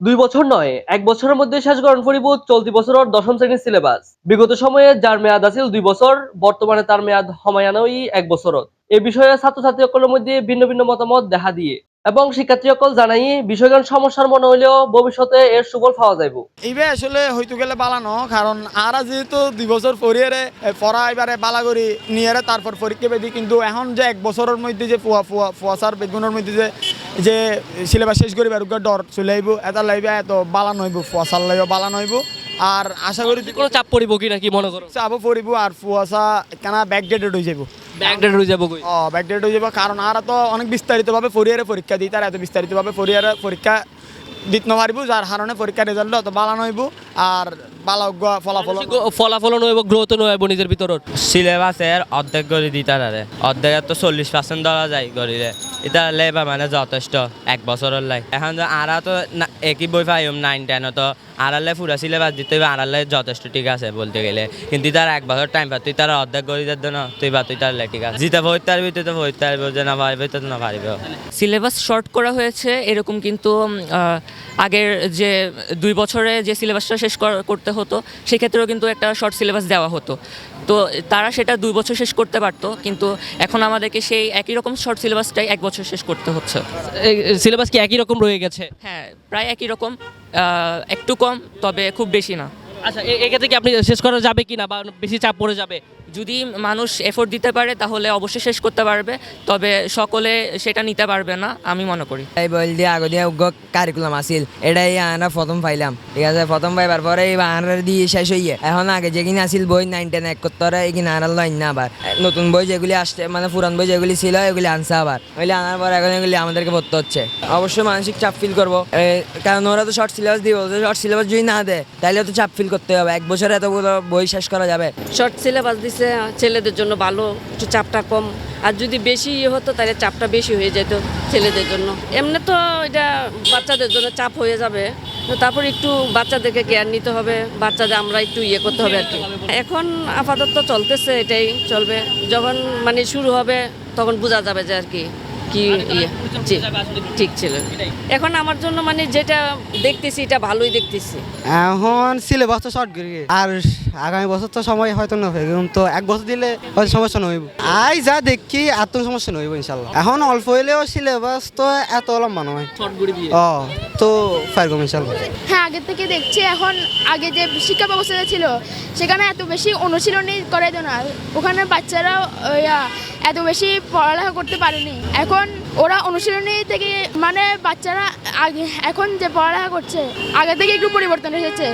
২ বছর নয়, ১ বছরের মধ্যে শেষ করণ ফুরিব চলতি বছরের দশম শ্রেণীর সিলেবাস। বিগত সময়ে যার মেয়াদ আছিল ২ বছর, বর্তমানে তার মেয়াদ সমায়ানই ১ বছরত। এ বিষয়ে ছাত্র-ছাত্রীসকলের মধ্যে ভিন্ন ভিন্ন মতামত দেখা দিয়ে এবং শিক্ষার্থীসকল জানাই বিষয়গান সমস্যার মনে হইলেও ভবিষ্যতে এর সুফল পাওয়া যাইব। এইবে আসলে হয়তো গেলে বালানো কারণ আরা যেহেতু 2 বছর পড়িয়ে পড়া এবারে বালা করি নিয়ে তারপর পরীক্ষা বেদি কিন্তু এখন যে 1 বছরের মধ্যে যে ফুয়াশার বেগুনের মধ্যে যে সিলেবাস শেষ করি বেরুগার ডর চলে আইব এটা লাইবে এত বালা নইব ফুয়াশার লাইব বালা নইব আর আশা করি কোনো চাপ পড়িব কি নাকি মনে করো? চাবো পড়িব আর ফুয়াশা কেনা ব্যাকডেটেড হয়ে যাব ব্যাকডেট হয়ে যাব কই? ব্যাকডেটেড হয়ে যাব কারণ আরা তো অনেক বিস্তারিতভাবে পড়িয়ে পরীক্ষা দিই তার এত বিস্তারিতভাবে পড়িয়ে পরীক্ষা দিতে পারবো যার কারণে পরীক্ষার রেজাল্ট অত বালা নইব আর বালা ফলাফল নইব, গ্রোথ নইব নিজের ভিতরত। সিলেবাসের অর্ধেক করে দিতে পারে অর্ধেকের তো 40% ধরা যায় করিলে এটা লেবা মানে যথেষ্ট 1 বছরের লাই এখন তো আরা তো একই বই পাইম 9-10 তো আড়ালে পুরা সিলেবাস দিতে হবে আড়ালে যথেষ্ট ঠিক আছে বলতে গেলে কিন্তু তার 1 বছর টাইম পা তুই তার অর্ধেক করে দিত না তুই বা তুই তার ঠিক আছে জিতে ভর্তি পারবি তুই তো ভর্তি পারবি যে না পারবি তো না পারবি। সিলেবাস শর্ট করা হয়েছে এরকম কিন্তু আগের যে 2 বছরে যে সিলেবাসটা শেষ করতে হতো সেক্ষেত্রেও কিন্তু একটা শর্ট সিলেবাস দেওয়া হতো, তো তারা সেটা 2 বছর শেষ করতে পারতো কিন্তু এখন আমাদেরকে সেই একই রকম শর্ট সিলেবাসটাই 1 বছর শেষ করতে হচ্ছে। সিলেবাস কি একই রকম রয়ে গেছে? হ্যাঁ, প্রায় একই রকম, একটু কম তবে খুব বেশি না। আচ্ছা, এক্ষেত্রে কি আপনি শেষ করা যাবে কিনা বা বেশি চাপ পড়ে যাবে? যদি মানুষ এফোর্ট দিতে পারে তাহলে অবশ্যই শেষ করতে পারবে, তবে সকলে সেটা নিতে পারবে না আমি মনে করি। এই বই দিয়ে আগে দিয়ে কারিকুলাম আসিল এটাই আমরা প্রথম পাইলাম, ঠিক আছে, প্রথম পাইবার পরে এই বানার দিয়ে শেষ হইয়ে এখন আগে যেগুলি আসিল বই 9-10 এক করতে এগিয়ে আনার লাইন না আবার নতুন বই যেগুলি আসছে মানে পুরান বই যেগুলি ছিল এগুলি আনছে আবার ওইগুলি আনার পর এখন এগুলি আমাদেরকে পড়তে হচ্ছে। অবশ্যই মানসিক চাপ ফিল করবো কারণ ওরা তো শর্ট সিলেবাস দিব, শর্ট সিলেবাস যদি না দেয় তাহলে তো চাপ ফিল করতে হবে। 1 বছরে এতগুলো বই শেষ করা যাবে? শর্ট সিলেবাস দিছে ছেলেদের জন্য ভালো, একটু চাপটা কম, আর যদি বেশি হতো তাহলে চাপটা বেশি হয়ে যেত ছেলেদের জন্য। এমনি তো এটা বাচ্চাদের জন্য চাপ হয়ে যাবে, তো তারপর একটু বাচ্চাদেরকে কেয়ার নিতে হবে, বাচ্চাদের আমরা একটু করতে হবে আর কি। এখন আপাতত চলতেছে, এটাই চলবে, যখন মানে শুরু হবে তখন বোঝা যাবে যে আর কি কি ঠিক ছিল। এখন আমার জন্য মানে যেটা দেখতেছি এটা ভালোই দেখতেছি। এখন সিলেবাস তো শর্ট করি আর আগামী বছর তো সময় হয়তো না হবে তো 1 বছর দিলে হয়তো সমস্যা নইব। আই যা দেখি এত সমস্যা নইব ইনশাল্লাহ। এখন অল্প হইলেও সিলেবাস তো এত লম্বা নয় তো পারবো ইনশাল্লাহ। হ্যাঁ, আগের থেকে দেখছি এখন আগে যে শিক্ষা ব্যবস্থাটা ছিল সেখানে এত বেশি অনুশীলনী করে না, ওখানে বাচ্চারা এত বেশি পড়ালেখা করতে পারেনি। এখন ওরা অনুশীলনী থেকে মানে বাচ্চারা আগে এখন যে পড়ালেখা করছে আগে থেকে একটু পরিবর্তন এসেছে।